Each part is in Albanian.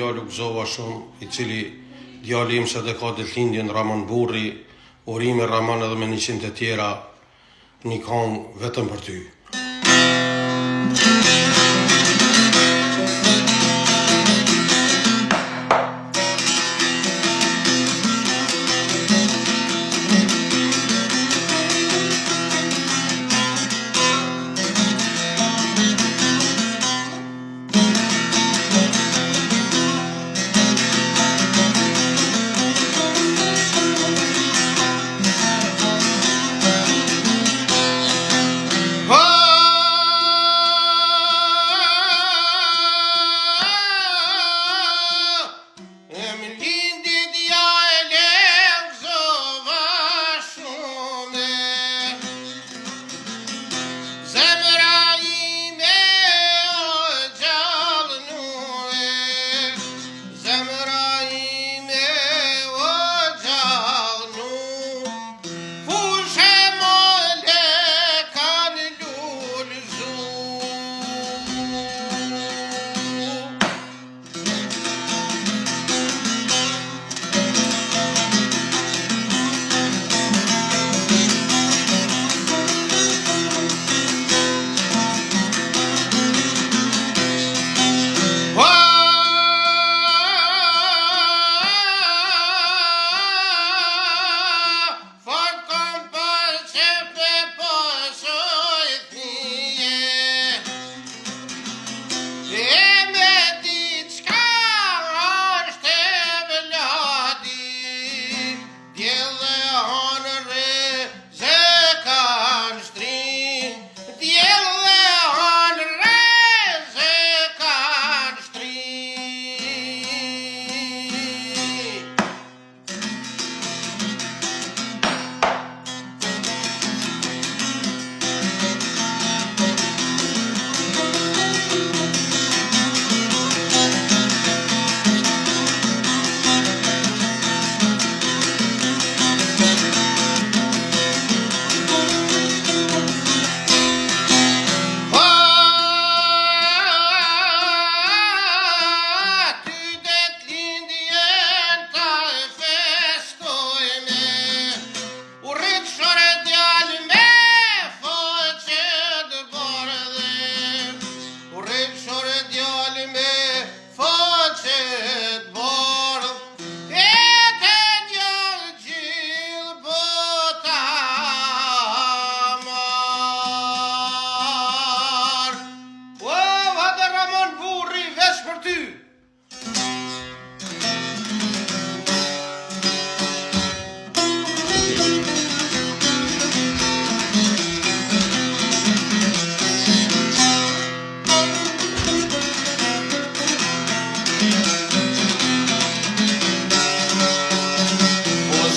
djalë u gëzova shumë, I cili djali im se dhe ka ditëlindjen Ramon Burri, urime Ramon edhe me 100 të tjera, një këngë vetëm për ty.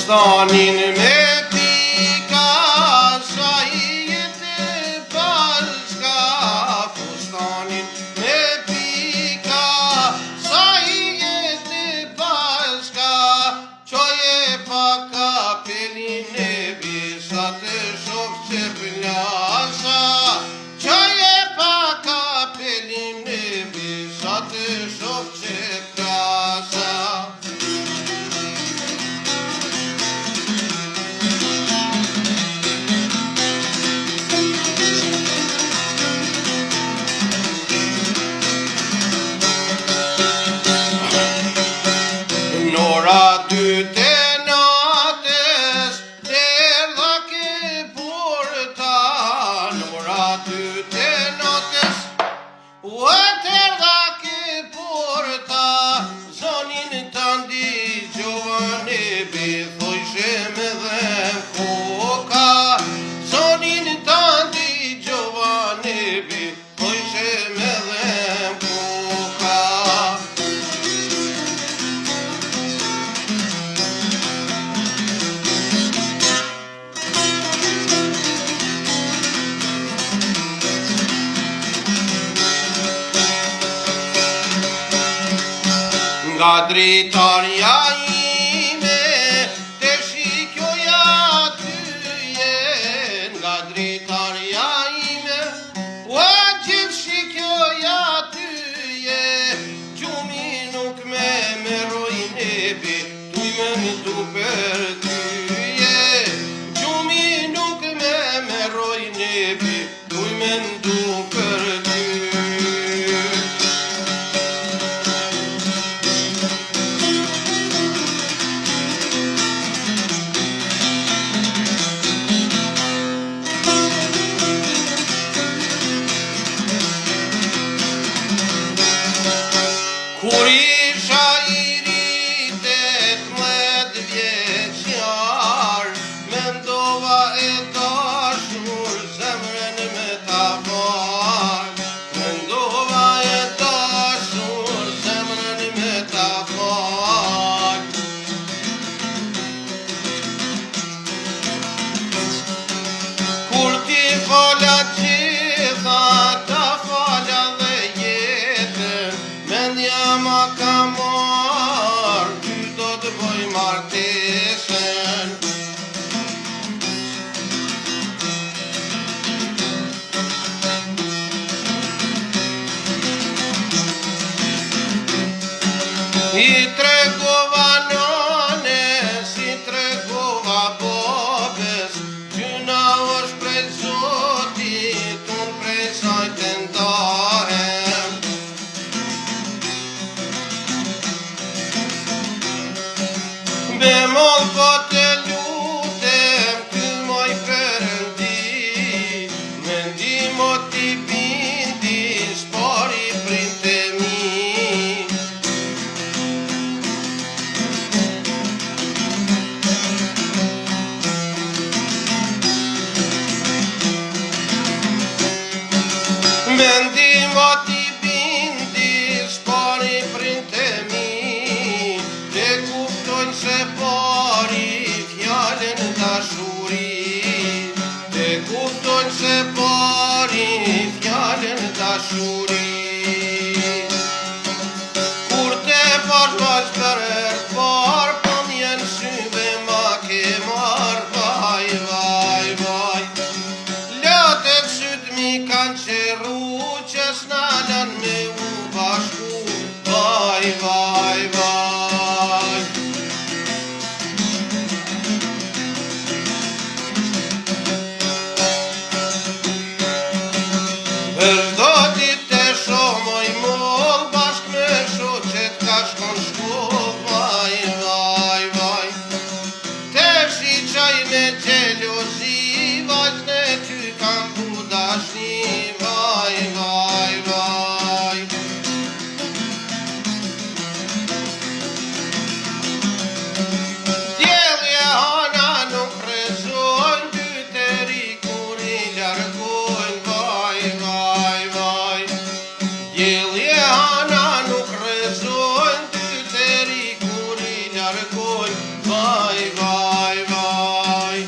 Fustanin me pika, sa I jetë bashka. Fustanin me pika, sa I jetë bashka. Qoje pa kapelin e bisa të shof që plasa. Qoje pa kapelin e bisa të shof që plasa. Nora dy të natës, derdha ke porta. Nora dy të natës, u derdha ke porta. Zonin të ndigjovan e bethojshe me dhem koka. Zonin të ndigjovan e bethojshe me dhem koka. Nga dritarja ime, te shikjoja tyje. Nga dritarja ime, o gjithë shikjoja tyje. Gjumi nuk me për ty Gjumi nuk me meroj nebi Kuj me ndu për ty Kur isha I ritet mëd vjeqar Mendova e dashur zemrën me ta fal Mendova e dashur zemrën me ta fal Kur ti falja gjitha ta falja dhe jetën Mendja ma ka marrë, ty do të bëj martesën I tregova nanes, I tregova babes Gjyna është prej Zotit, unë prej saj të ndahem Bemol po të lutem, ty moj Perëndi Mendimo ti bindi, spori printe mi Mendimo ti bindi, spori printe mi Te kuptojnë se pari fjallën dashuri Te kuptojnë se pari fjallën dashuri Kur te pash vaq për par Po mjen syve ma ke mar Vaj, vaj, vaj Latet syt mi kanë qeru Që s'nalan me u bashku Vaj, vaj, vaj Për çdo ditë të shoh moj moll Bashk me shoqet ka shkon shkoll Vaj, vaj, vaj Te shiqaj me xhelozi Vajzën e ty kam bu dashni Vaj, vaj, vaj Djelje hana nuk rezojnë Dy të ri kur I largojnë Vaj, vaj, vaj Djelje hana nuk rezojnë Dy të ri kur I largojnë Vaj, vaj, vaj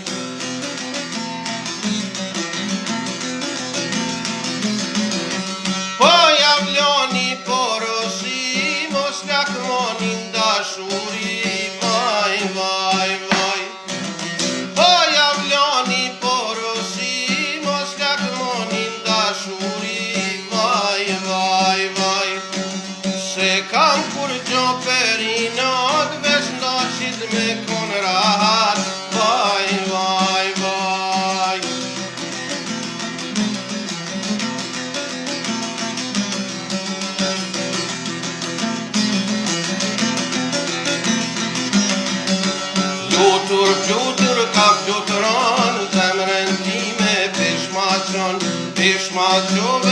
Po javljoni porosi Mos lakmonin dashuri Vaj, vaj, vaj Po javljoni porosi Mos lakmonin dashuri Vaj, vaj, vaj Se kam kur gjo perinat Vesh ndashit me kon rahat Vaj, vaj, vaj Flutur ka flutron Zemrën time peshmaqon Peshmaqove